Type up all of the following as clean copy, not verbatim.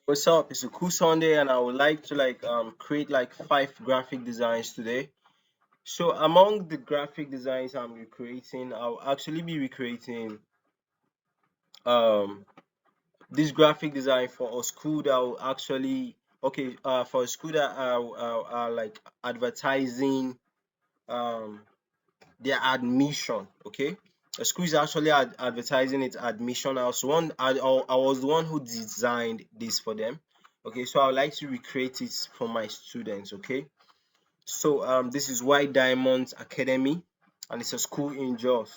What's up? It's a cool Sunday, and I would like to create like 5 graphic designs today. So among the graphic designs I'm recreating, I'll actually be recreating um this graphic design for a school that will actually for a school that are like advertising um their admission. Okay, a school is actually advertising its admission. I was the one who designed this for them. Okay, so I would like to recreate it for my students. Okay, so this is White Diamonds Academy, and it's a school in Jos.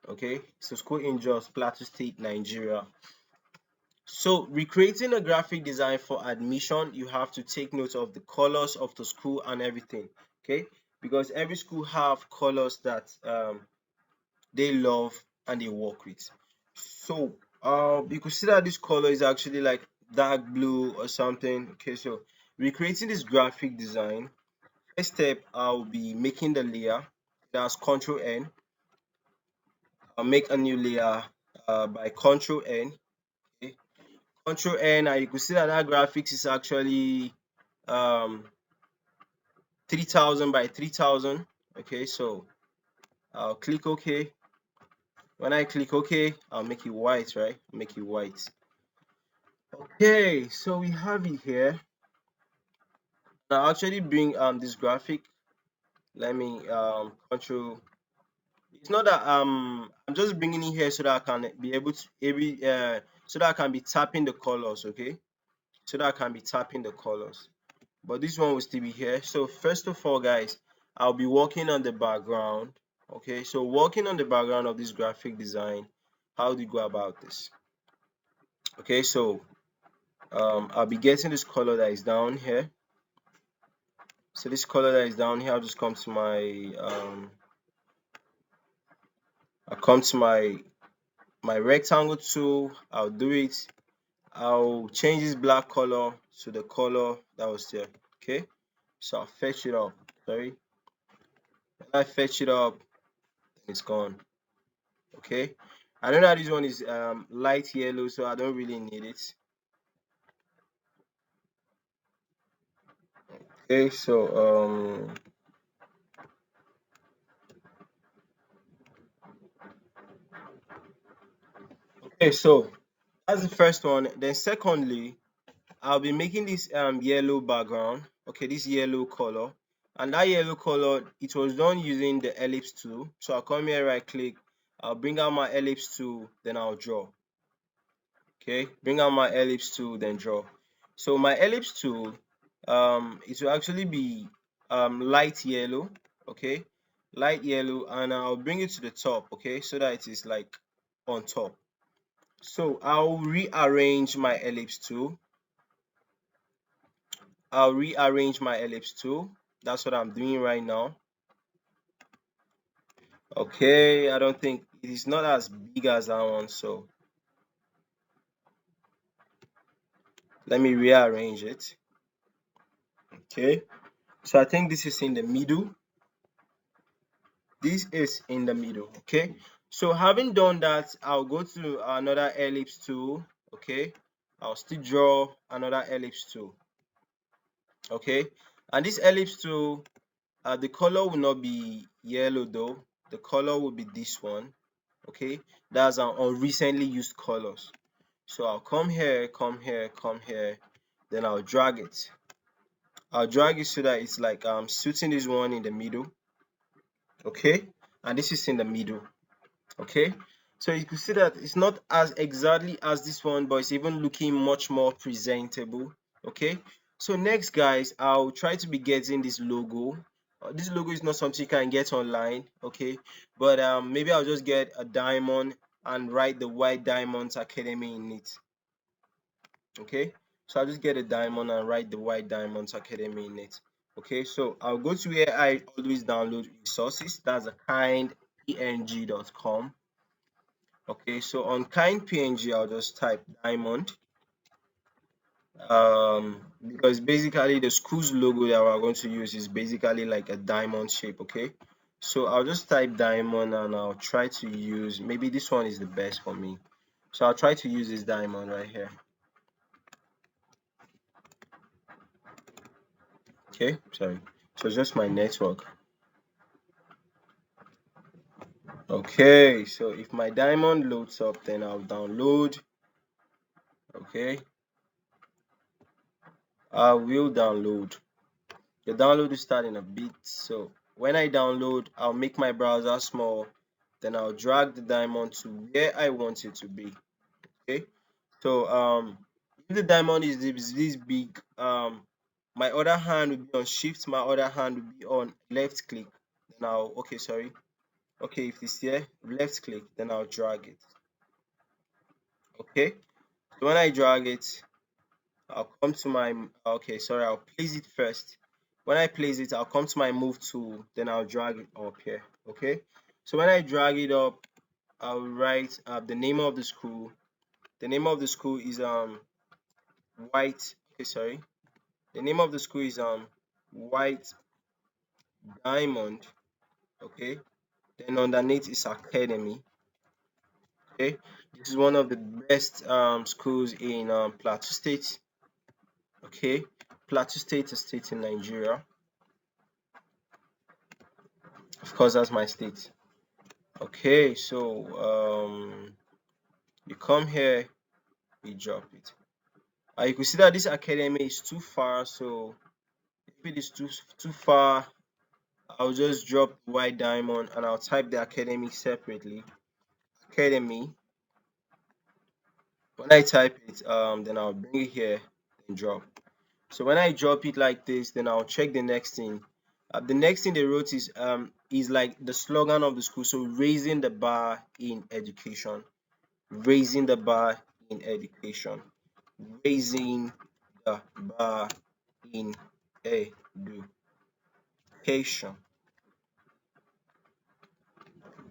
Okay, it's a school in Jos, Plateau State, Nigeria. So recreating a graphic design for admission, you have to take note of the colors of the school and everything. Okay, because every school have colors that they love and they work with. So you could see that this color is actually like dark blue or something. Okay, so recreating this graphic design, first step I'll be making the layer. That's Control N. I'll make a new layer by Control N. Okay. Control N, and you could see that that graphics is actually um 3000 by 3000. Okay, so I'll click OK. When I click OK, I'll make it white, right? Make it white. Okay, so we have it here. Now actually bring this graphic. Let me control. It's not that I'm just bringing it here so that I can be able to so that I can be tapping the colors. Okay, so that I can be tapping the colors. But this one will still be here. So first of all, guys, I'll be working on the background. Okay, so working on the background of this graphic design. How do you go about this? Okay, so I'll be getting this color that is down here. So this color that is down here, I'll just come to my I'll come to my rectangle tool. I'll do it. I'll change this black color to the color that was there. Okay, so I'll fetch it up. Sorry, when I fetch it up, it's gone. Okay, I know that this one is light yellow, so I don't really need it. Okay, so okay, so that's the first one. Then secondly, I'll be making this yellow background. Okay, this yellow color, and that yellow color, it was done using the ellipse tool. So I'll come here, right click, I'll bring out my ellipse tool, then I'll draw. Okay, bring out my ellipse tool, then draw. So my ellipse tool, it will actually be light yellow. Okay, light yellow, and I'll bring it to the top. Okay, so that it is like on top. So I'll rearrange my ellipse tool. I'll rearrange my ellipse tool. That's what I'm doing right now. Okay, I don't think it is not as big as that one, so let me rearrange it. Okay, so I think this is in the middle. This is in the middle. Okay, so having done that, I'll go to another ellipse tool. Okay, I'll still draw another ellipse tool. Okay, and this ellipse tool, the color will not be yellow though. The color will be this one. Okay, that's on recently used colors. So I'll come here, come here, come here, then I'll drag it. I'll drag it so that it's like suiting this one in the middle. Okay, and this is in the middle. Okay, so you can see that it's not as exactly as this one, but it's even looking much more presentable. Okay, so next, guys, I'll try to be getting this logo. This logo is not something you can get online. Okay, but maybe I'll just get a diamond and write the White Diamonds Academy in it. Okay, so I'll just get a diamond and write the White Diamonds Academy in it. Okay, so I'll go to where I always download resources. That's a kindpng.com. Okay, so on kindpng, I'll just type diamond. Because basically the school's logo that we're going to use is basically like a diamond shape. Okay, so I'll just type diamond and I'll try to use, maybe this one is the best for me. So I'll try to use this diamond right here. Okay, sorry, so just my network. Okay, so if my diamond loads up, then I'll download. Okay, I will download. The download will start in a bit. So when I download, I'll make my browser small, then I'll drag the diamond to where I want it to be. Okay, so if the diamond is this big, my other hand will be on shift, my other hand will be on left click. Then I'll okay, if it's here, left click, then I'll drag it. Okay, so when I drag it, I'll come to my I'll place it first. When I place it, I'll come to my move tool, then I'll drag it up here. Okay, so when I drag it up, I'll write the name of the school. The name of the school is white. Okay, sorry. The name of the school is White Diamond. Okay, then underneath is Academy. Okay, this is one of the best schools in Plateau State. Okay, Plateau State is a state in Nigeria. Of course, that's my state. Okay, so you come here, you drop it. You can see that this academy is too far, so if it is too far, I'll just drop the white diamond and I'll type the academy separately. Academy. When I type it, then I'll bring it here and drop. So when I drop it like this, then I'll check the next thing. The next thing they wrote is like the slogan of the school. So raising the bar in education. Raising the bar in education. Raising the bar in education.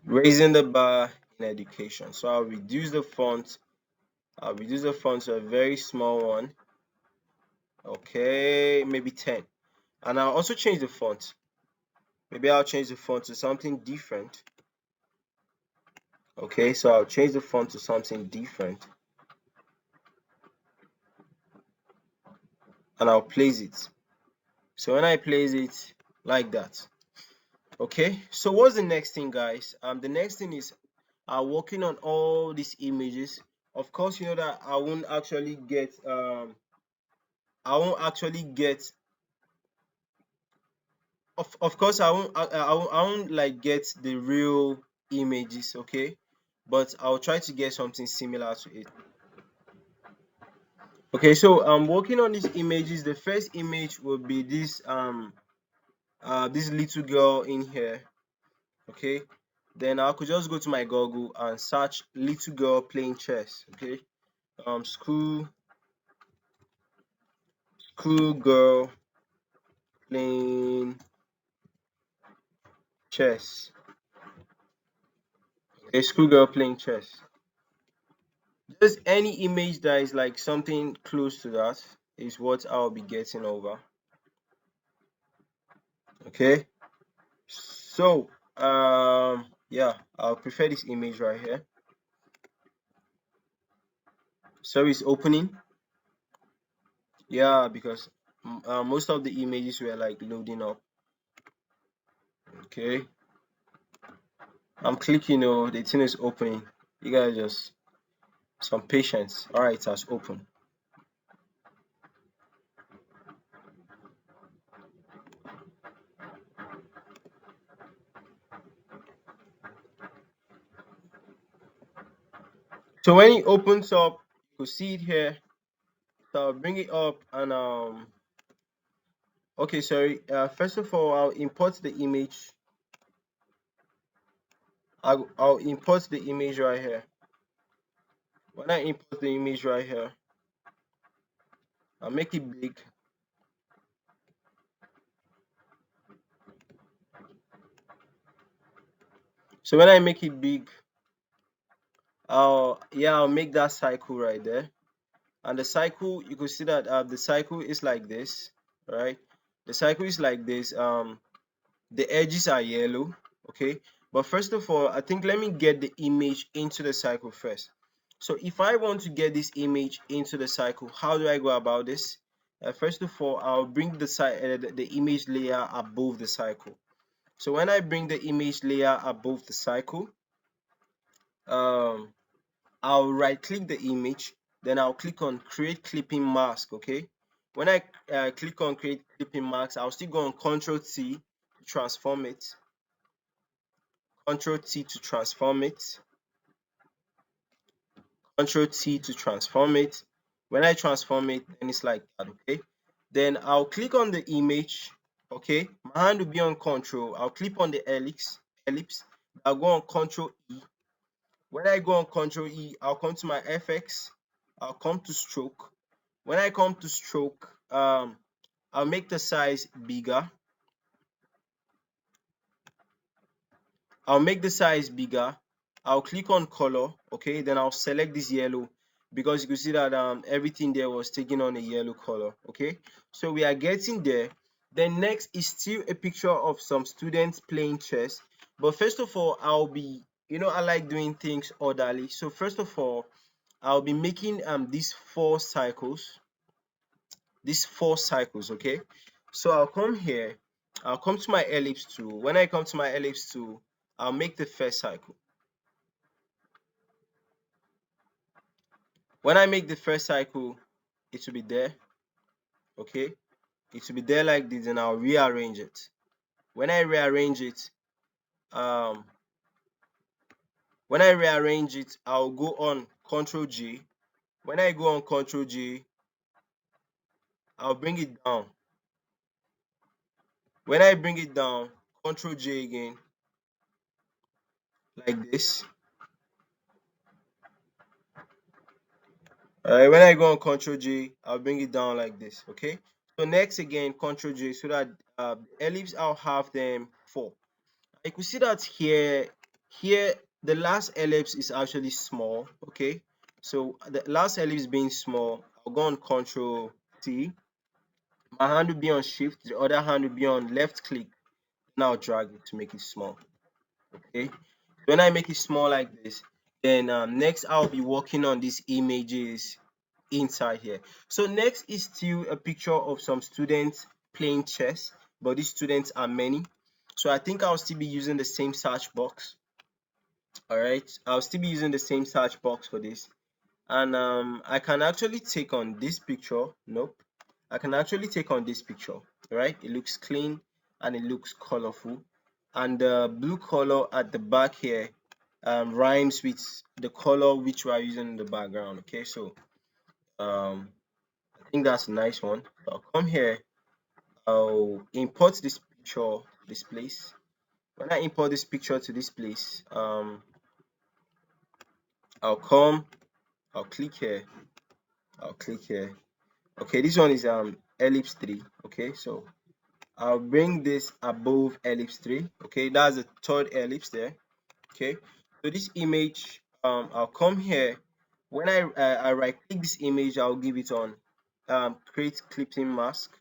Raising the bar in education. So I'll reduce the font. I'll reduce the font to a very small one. Okay, maybe 10. And I'll also change the font. Maybe I'll change the font to something different. Okay, so I'll change the font to something different. And I'll place it. So when I place it like that. Okay, so what's the next thing, guys? The next thing is working on all these images. Of course, you know that I won't actually get of course I won't like get the real images, okay, but I'll try to get something similar to it. Okay, so I'm working on these images. The first image will be this this little girl in here. Okay, then I could just go to my Google and search little girl playing chess. Okay, school girl playing chess. Okay, school girl playing chess. Just any image that is like something close to that is what I'll be getting over. Okay, so yeah, I'll prefer this image right here. So it's opening. Yeah, because most of the images were like loading up. Okay, I'm clicking. Oh, the thing is opening. You guys just some patience. All right, it has opened. So when it opens up, you see it here. So I'll bring it up and okay, sorry. First of all, I'll import the image. I'll import the image right here. When I import the image right here, I'll make it big. So when I make it big, I'll make that cycle right there. And the cycle, you could see that the cycle is like this, right? The cycle is like this. The edges are yellow, okay. But first of all, I think let me get the image into the cycle first. So if I want to get this image into the cycle, how do I go about this? first of all, I'll bring the image layer above the cycle. So when I bring the image layer above the cycle, um, I'll right click the image, then I'll click on create clipping mask. Okay, when I click on create clipping mask, I'll still go on Control T to transform it, Control T to transform it, Control T to transform it. When I transform it, then it's like that. Okay, then I'll click on the image. Okay, my hand will be on control. I'll click on the ellipse. I'll go on Control E. When I go on Control E, I'll come to my FX. I'll come to stroke. When I come to stroke, I'll make the size bigger. I'll make the size bigger. I'll click on color. Okay, then I'll select this yellow because you can see that everything there was taking on a yellow color. Okay, so we are getting there. Then next is still a picture of some students playing chess. But first of all, I'll be, I like doing things orderly. So first of all, I'll be making these four cycles. Okay. So I'll come here, I'll come to my ellipse tool. When I come to my ellipse tool, I'll make the first cycle. When I make the first cycle, it will be there. Okay, it will be there like this, and I'll rearrange it. When I rearrange it, um I'll go on Control J. When I go on Control J, I'll bring it down. When I bring it down, Control J again, like this. Alright, when I go on Control J, I'll bring it down like this. Okay, so next again, Control J, so that ellipse, I'll have them four. You can see that here the last ellipse is actually small. Okay, so the last ellipse being small, I'll go on Control T. My hand will be on Shift, the other hand will be on left click. Now drag it to make it small. Okay, when I make it small like this, then next I'll be working on these images inside here. So next is still a picture of some students playing chess, but these students are many. So I think I'll still be using the same search box. All right, I'll still be using the same search box for this. And I can actually take on this picture. Nope, I can actually take on this picture. Right, it looks clean and it looks colorful, and the blue color at the back here rhymes with the color which we are using in the background. Okay, so I think that's a nice one. So I'll come here, I'll import this picture to this place. When I import this picture to this place, I'll come, I'll click here, I'll click here. Okay, this one is ellipse 3. Okay, so I'll bring this above ellipse 3. Okay, that's the third ellipse there. Okay, so this image, I'll come here. When I right click this image, I'll give it on create clipping mask.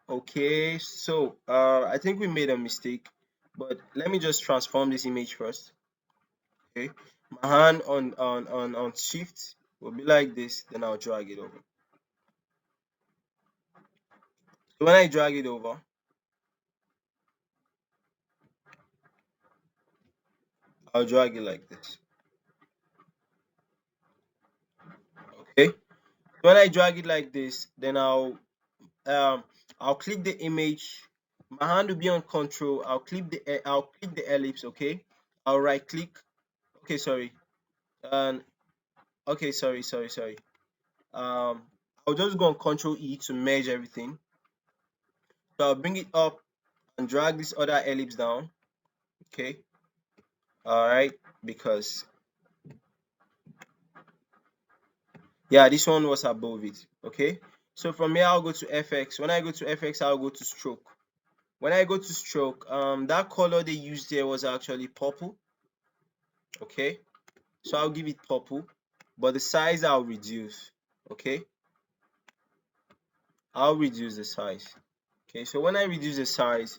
Okay, so I think we made a mistake, but let me just transform this image first. Okay, my hand on shift will be like this, then I'll drag it over. So when I drag it over, I'll drag it like this. Okay, so when I drag it like this, then I'll click the image. My hand will be on control. I'll click the ellipse. Okay, I'll right click. Okay, sorry. And okay, sorry. I'll just go on Control E to merge everything. So I'll bring it up and drag this other ellipse down. Okay, all right, because yeah, this one was above it. Okay, so from here I'll go to FX. When I go to FX, I'll go to stroke. When I go to stroke, that color they used there was actually purple. Okay, so I'll give it purple, but the size I'll reduce. Okay, I'll reduce the size. Okay, so when I reduce the size,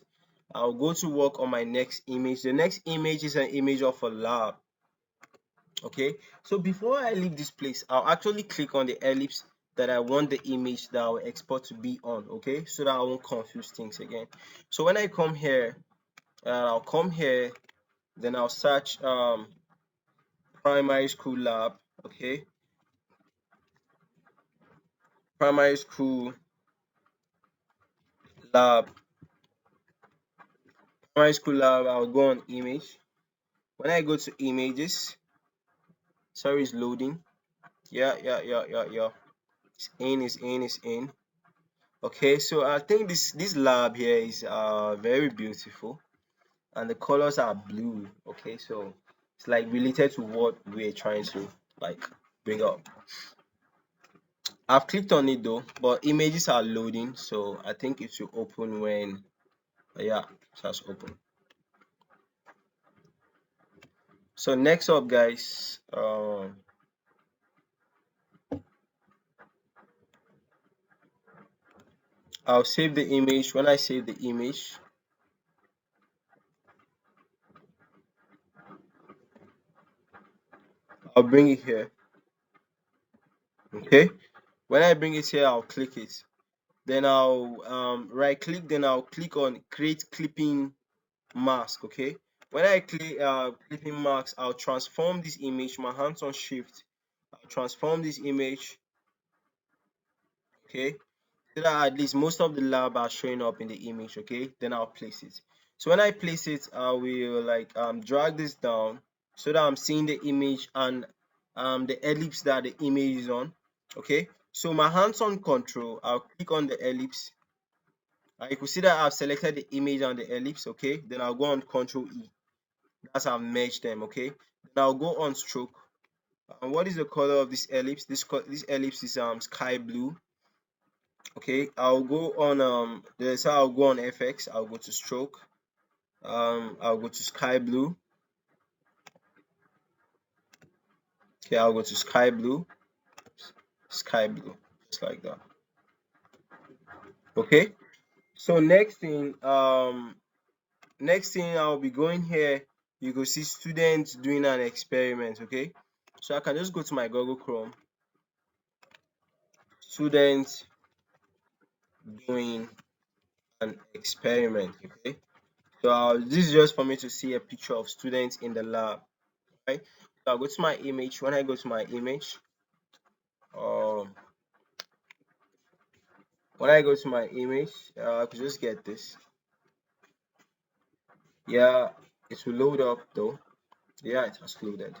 I'll go to work on my next image. The next image is an image of a lab. Okay, so before I leave this place, I'll actually click on the ellipse that I want the image that I will export to be on, okay, so that I won't confuse things again. So when I come here, I'll come here, then I'll search primary school lab, okay, primary school lab, primary school lab. I'll go on image. When I go to images, sorry, it's loading. Yeah. It's in. Okay, so I think this lab here is very beautiful, and the colors are blue. Okay, so it's like related to what we're trying to like bring up. I've clicked on it though, but images are loading, so I think it should open when yeah, it has opened. So next up, guys, I'll save the image. When I save the image, I'll bring it here. Okay, when I bring it here, I'll click it. Then I'll right click, then I'll click on create clipping mask. Okay, when I click clipping mask, I'll transform this image. My hands on shift, I'll transform this image. Okay, so that at least most of the lab are showing up in the image. Okay, then I'll place it. So when I place it, I will like drag this down so that I'm seeing the image and the ellipse that the image is on. Okay, so my hands on control, I'll click on the ellipse. You can see that I've selected the image and the ellipse. Okay, then I'll go on control E. That's I've merged them. Okay, then I'll go on stroke. What is the color of this ellipse? This ellipse is sky blue. Okay, I'll go on so I'll go on FX. I'll go to stroke. I'll go to sky blue. Okay, I'll go to sky blue, just like that. Okay, so next thing I'll be going here. You go see students doing an experiment. Okay, so I can just go to my Google Chrome. Students doing an experiment. Okay, so this is just for me to see a picture of students in the lab. Right, so I'll go to my image. When I go to my image, when I go to my image, I could just get this. Yeah, it will load up though. Yeah, it has loaded.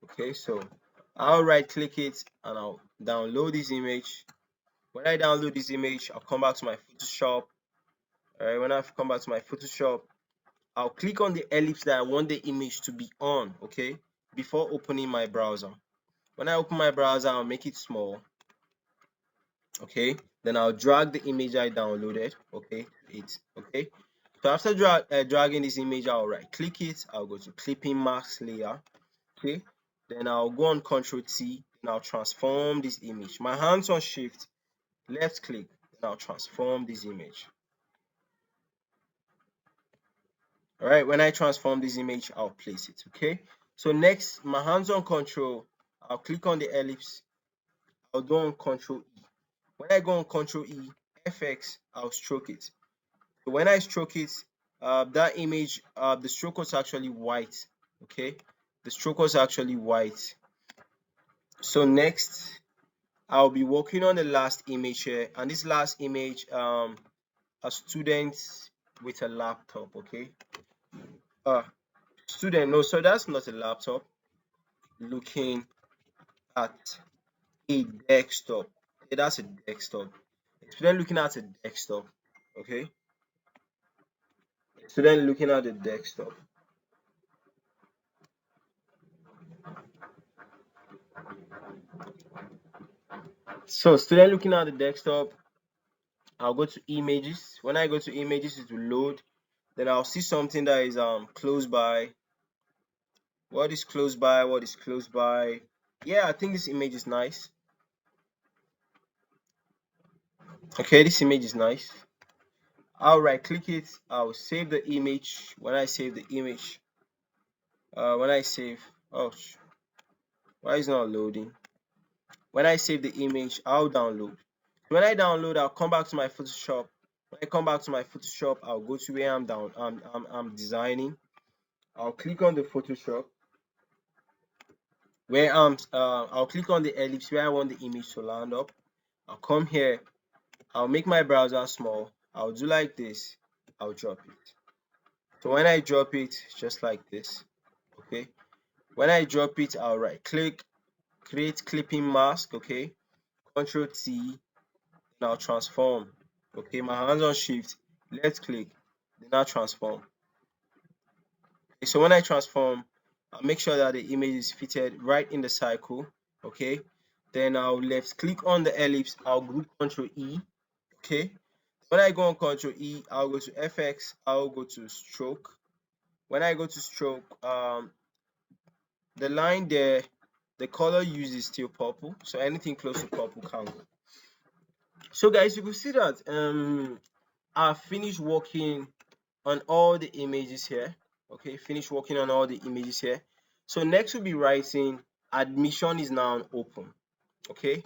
Okay, so I'll right click it and I'll download this image. When I download this image, I'll come back to my Photoshop. Alright, when I've come back to my Photoshop, I'll click on the ellipse that I want the image to be on, okay, before opening my browser. When I open my browser, I'll make it small. Okay, then I'll drag the image I downloaded. Okay, okay. So after dragging this image, I'll right click it. I'll go to clipping mask layer. Okay, then I'll go on Control T and I'll transform this image. My hands on shift, left click, and I'll transform this image. All right, when I transform this image, I'll place it. Okay, so next, my hands on control, I'll click on the ellipse. I'll go on Control E. When I go on Control E, FX, I'll stroke it. So when I stroke it, that image, the stroke was actually white. Okay, the stroke was actually white. So next, I'll be working on the last image here, and this last image, a student with a laptop. Okay, student, no, so that's not a laptop. Looking at a desktop. Okay, that's a desktop. Student looking at a desktop. Okay, student looking at the desktop. So student looking at the desktop, I'll go to images. When I go to images, it will load. Then I'll see something that is close by. What is close by? What is close by? Yeah, I think this image is nice. Okay, this image is nice. I'll right click it. I'll save the image. When I save the image, when I save, oh, why is it not loading? When I save the image, I'll download. When I download, I'll come back to my Photoshop. When I come back to my Photoshop, I'll go to where I'm designing. I'll click on the Photoshop where I'll click on the ellipse where I want the image to land up. I'll come here, I'll make my browser small, I'll do like this, I'll drop it. So when I drop it, just like this, okay. When I drop it, I'll right click, create clipping mask, okay. Control T, then I'll transform. Okay, my hands on shift, left click, then I'll transform. Okay, so when I transform, I'll make sure that the image is fitted right in the cycle. Okay, then I'll left click on the ellipse, I'll group Control E. Okay, when I go on Control E, I'll go to FX, I'll go to stroke. When I go to stroke, the line there, the color used is still purple, so anything close to purple can go. So guys, you can see that I've finished working on all the images here. Okay, finish working on all the images here. So next we'll be writing admission is now open. Okay,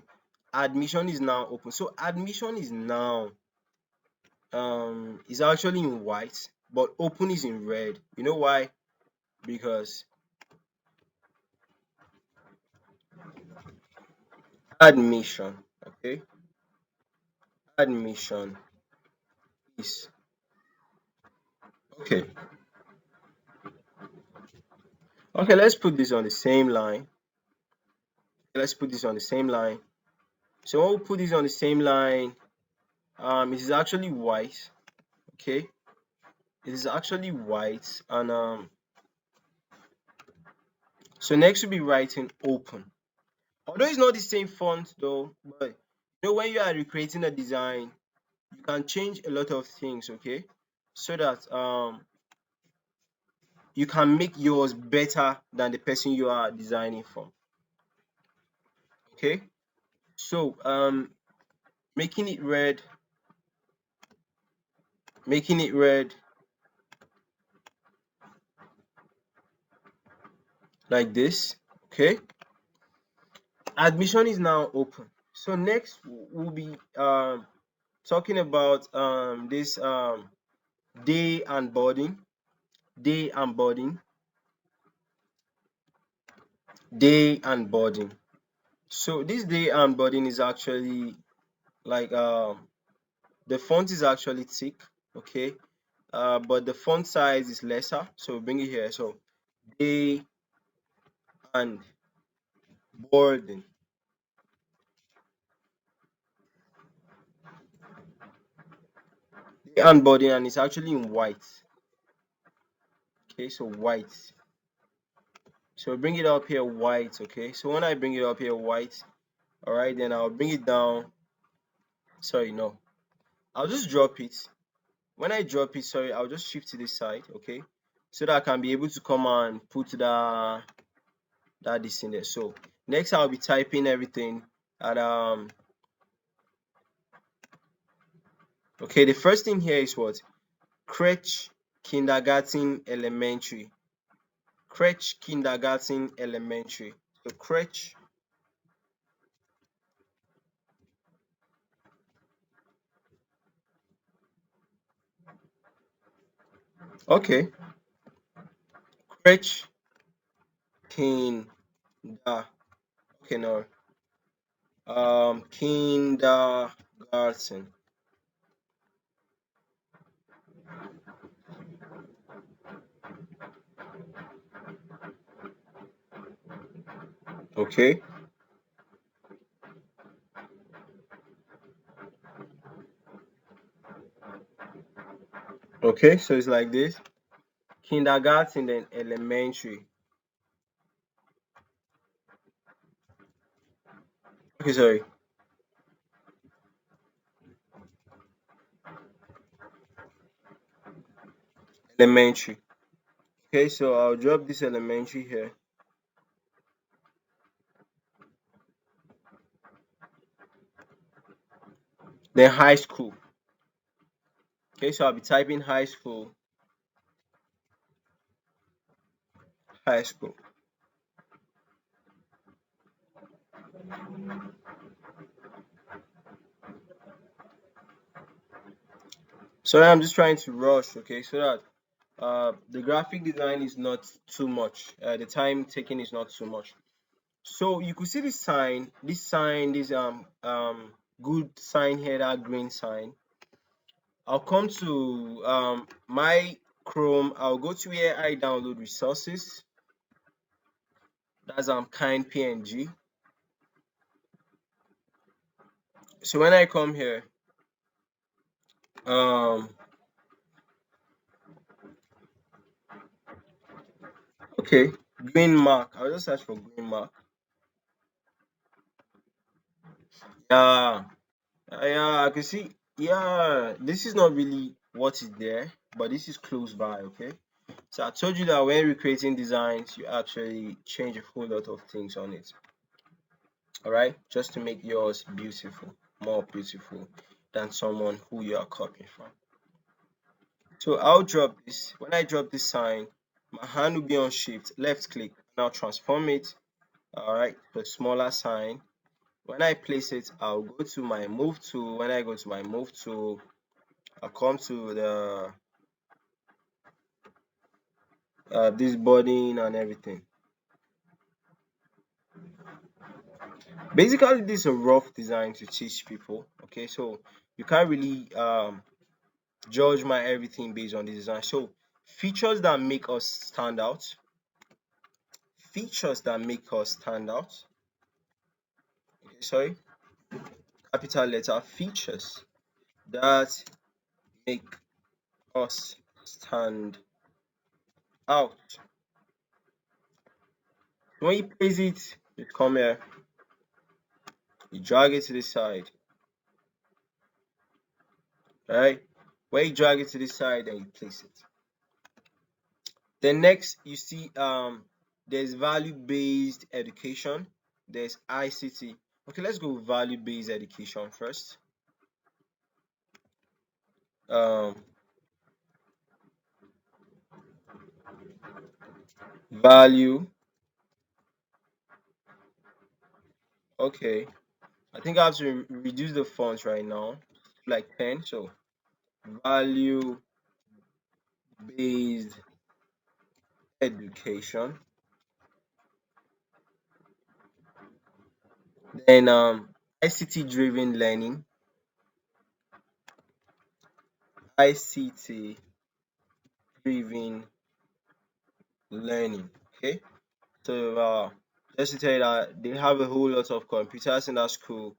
admission is now open. So admission is now is actually in white, but open is in red. You know why? Because admission, okay, admission is okay. Okay, let's put this on the same line. Let's put this on the same line. So when we put this on the same line, it is actually white. Okay, it is actually white, and so next we'll be writing open. Although it's not the same font though, but you know when you are recreating a design, you can change a lot of things, okay, so that you can make yours better than the person you are designing for. Okay, so making it red, making it red like this. Okay, admission is now open. So next we'll be talking about this day and boarding, day and boarding, day and boarding. So this day and boarding is actually like the font is actually thick, okay, but the font size is lesser, so bring it here. So day and boarding, day and boarding, and it's actually in white. Okay, so white. So bring it up here white. Okay, so when I bring it up here white, all right, then I'll bring it down. Sorry, no, I'll just drop it. When I drop it, sorry, I'll just shift to this side, okay, so that I can be able to come and put that this in there. So next I'll be typing everything at okay, the first thing here is what? Crèche Kindergarten Elementary. Crèche Kindergarten Elementary. So crèche, okay, crèche kinder, okay, no, kindergarten. Okay, okay, so it's like this: kindergarten, then elementary. Okay, sorry, elementary. Okay, so I'll drop this elementary here. Then high school. Okay, so I'll be typing high school, high school. Sorry, I'm just trying to rush, okay, so that the graphic design is not too much. The time taken is not too much. So you could see this good sign here, that green sign. I'll come to my Chrome. I'll go to where I download resources. That's kind PNG. So when I come here, um okay, green mark. I'll just search for green mark. Yeah, yeah, I can see. Yeah, this is not really what is there, but this is close by. Okay, so I told you that when recreating designs, you actually change a whole lot of things on it. All right, just to make yours beautiful, more beautiful than someone who you are copying from. So I'll drop this. When I drop this sign, my hand will be on shift, left click, and I'll transform it, all right, to a smaller sign. When I place it, I'll go to my move tool. When I go to my move tool, I'll come to the this body and everything. Basically, this is a rough design to teach people. Okay, so you can't really judge my everything based on the design. So features that make us stand out. Features that make us stand out. Okay, sorry, capital letter features that make us stand out. When you place it, you come here, you drag it to the side, right? When you drag it to the side, then you place it. Then next, you see there's value-based education, there's ICT. Okay, let's go with value-based education first. Um, value. Okay, I think I have to reduce the fonts right now, like 10. So value-based education. Then ICT driven learning. ICT driven learning. Okay, so just to tell you that they have a whole lot of computers in that school.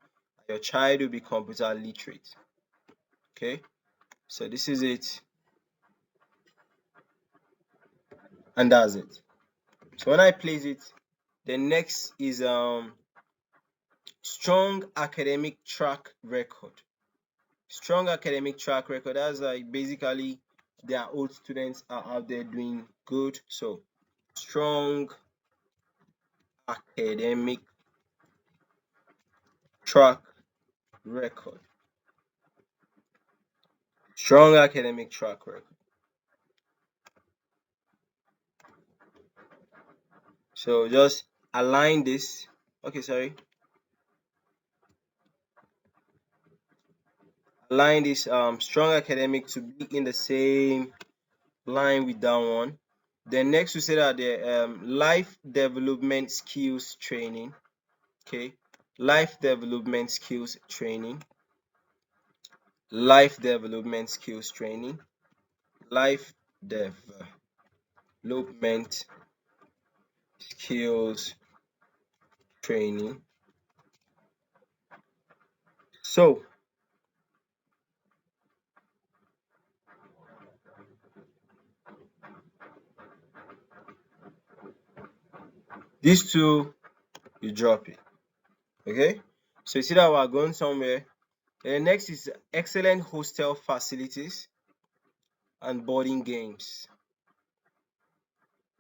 Your child will be computer literate. Okay, so this is it, and that's it. So when I place it, the next is strong academic track record. Strong academic track record. That's like basically their old students are out there doing good. So strong academic track record. Strong academic track record. So just align this. Okay, sorry. Align this strong academic to be in the same line with that one. Then next we say that the life development skills training. Okay, life development skills training. Life development skills training. Life development skills training. So these two, you drop it. Okay, so you see that we're going somewhere. And next is excellent hostel facilities and boarding games.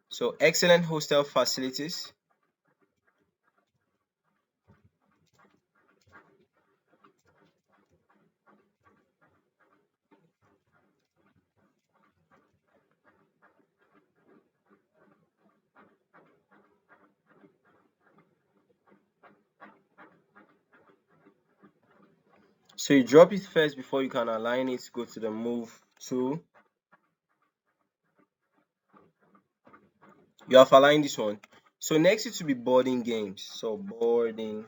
So excellent hostel facilities. So you drop it first before you can align it. Go to the move tool. You have aligned this one. So next it will be boarding games. So boarding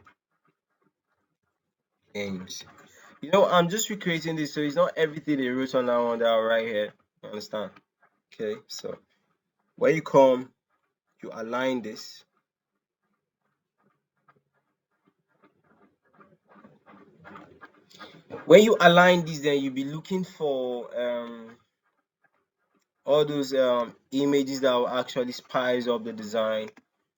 games. You know, I'm just recreating this, so it's not everything they wrote on that one that are right here. You understand? Okay, so when you come, you align this. When you align this, then you'll be looking for all those images that will actually spice up the design.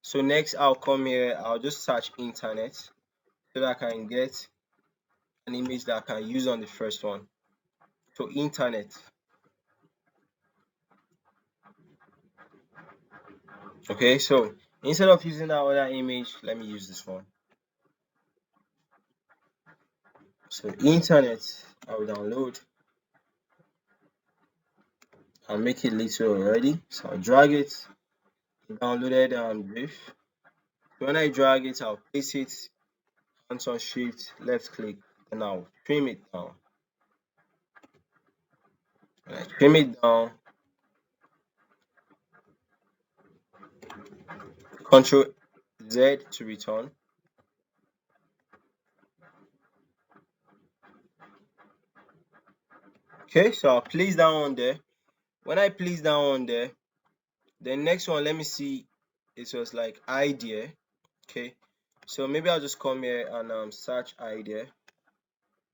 So next I'll come here, I'll just search internet so that I can get an image that I can use on the first one. So internet. Okay, so instead of using that other image, let me use this one. So internet, I will download. I'll make it little already. So I'll drag it. Downloaded GIF. So when I drag it, I'll place it. Hands on shift, left click, and I'll trim it down. When I trim it down, Control Z to return. Okay, so I'll place that one there. When I place that one there, the next one, let me see, it was like idea. Okay, so maybe I'll just come here and search idea.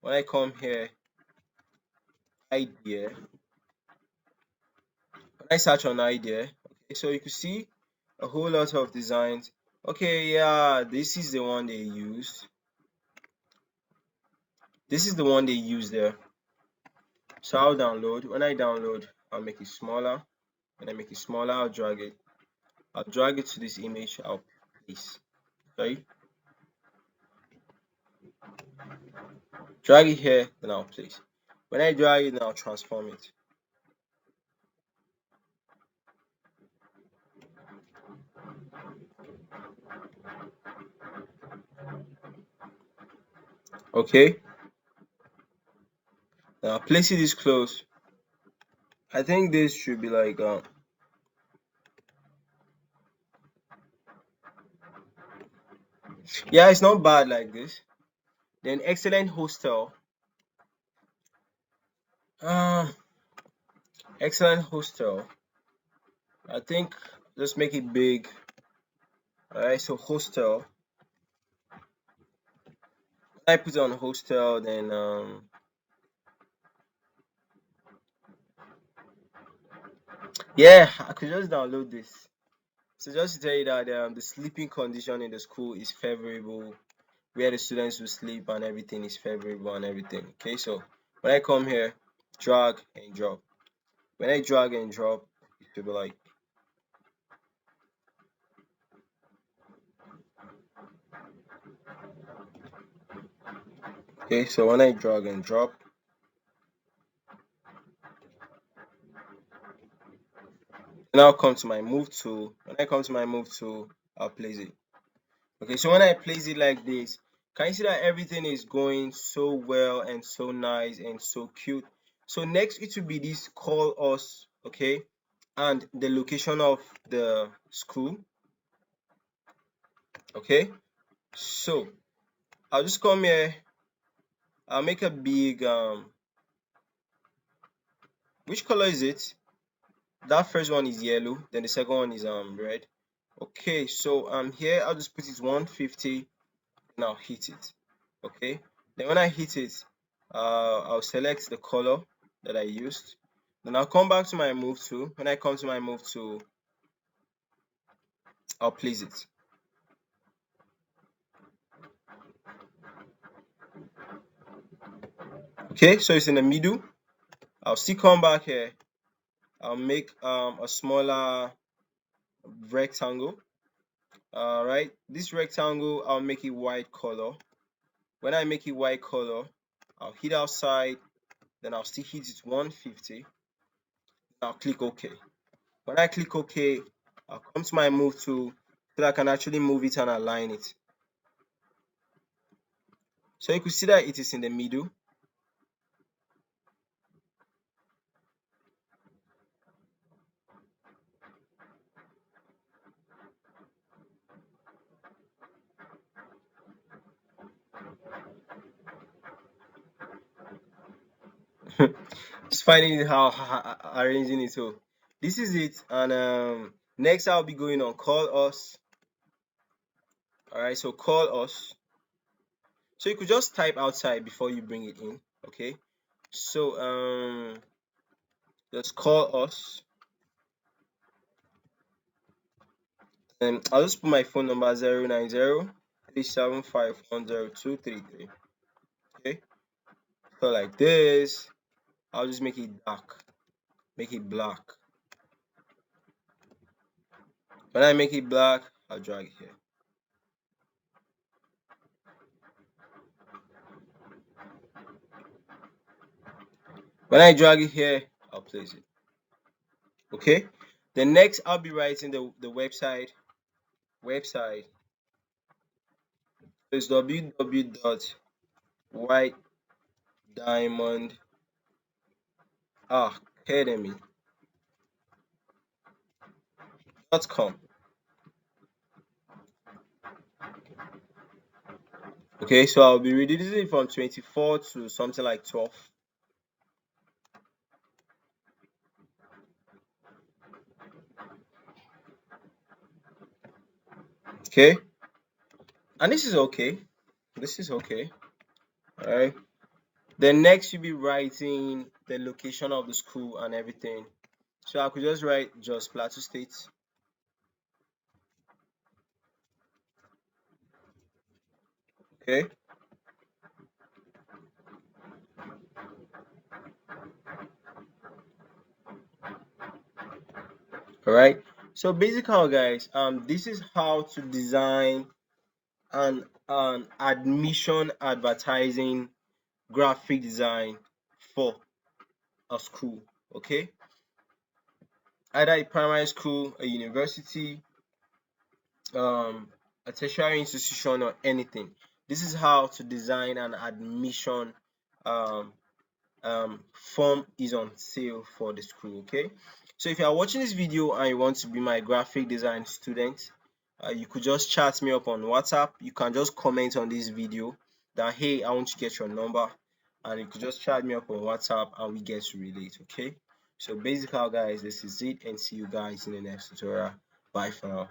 When I come here, idea, when I search on idea, okay, so you can see a whole lot of designs. Okay, yeah, this is the one they used. This is the one they use there. So I'll download. When I download, I'll make it smaller. When I make it smaller, I'll drag it. I'll drag it to this image. I'll place. Sorry. Drag it here, then I'll place. When I drag it, then I'll transform it. Okay. Now place it this close. I think this should be like yeah, it's not bad like this. Then excellent hostel. Excellent hostel. I think let's make it big. Alright, so hostel. When I put it on hostel, then yeah, I could just download this. So just to tell you that the sleeping condition in the school is favorable, where the students will sleep and everything is favorable and everything. Okay, so when I come here, drag and drop. When I drag and drop, it will be like, okay, so when I drag and drop, now I'll come to my move tool. When I come to my move tool, I'll place it. Okay, so when I place it like this, can you see that everything is going so well and so nice and so cute? So next it will be this call us, okay, and the location of the school. Okay, so I'll just come here. I'll make a big which color is it? That first one is yellow, then the second one is red. Okay, so here I'll just put it 150. Now hit it. Okay, then when I hit it, I'll select the color that I used. Then I'll come back to my move tool. When I come to my move tool, I'll place it. Okay, so it's in the middle. I'll still come back here. I'll make a smaller rectangle. Right, this rectangle I'll make it white color. When I make it white color, I'll hit outside, then I'll still hit it 150. I'll click OK. When I click OK, I'll come to my move tool so that I can actually move it and align it. So you could see that it is in the middle. Just finding it how arranging it. So this is it, and next I'll be going on call us. All right, so call us. So you could just type outside before you bring it in. Okay, so just call us, and I'll just put my phone number 090 37510233. Okay, so like this, I'll just make it dark, make it black. When I make it black, I'll drag it here. When I drag it here, I'll place it. Okay, then next I'll be writing the website is www.whitediamondacademy.com. Okay, so I'll be reducing it from 24 to something like 12. Okay, and this is okay. This is okay. All right. Then next you'll be writing the location of the school and everything. So I could just write Jos Plateau State. Okay. All right. So basically, guys, this is how to design an admission advertising graphic design for a school. Okay, either a primary school, a university, a tertiary institution, or anything. This is how to design an admission um, form is on sale for the school. Okay, so if you are watching this video and you want to be my graphic design student, you could just chat me up on WhatsApp. You can just comment on this video that, hey, I want to get your number, and you could just chat me up on WhatsApp and we get to relate. Okay, so basically, guys, this is it, and see you guys in the next tutorial. Bye for now.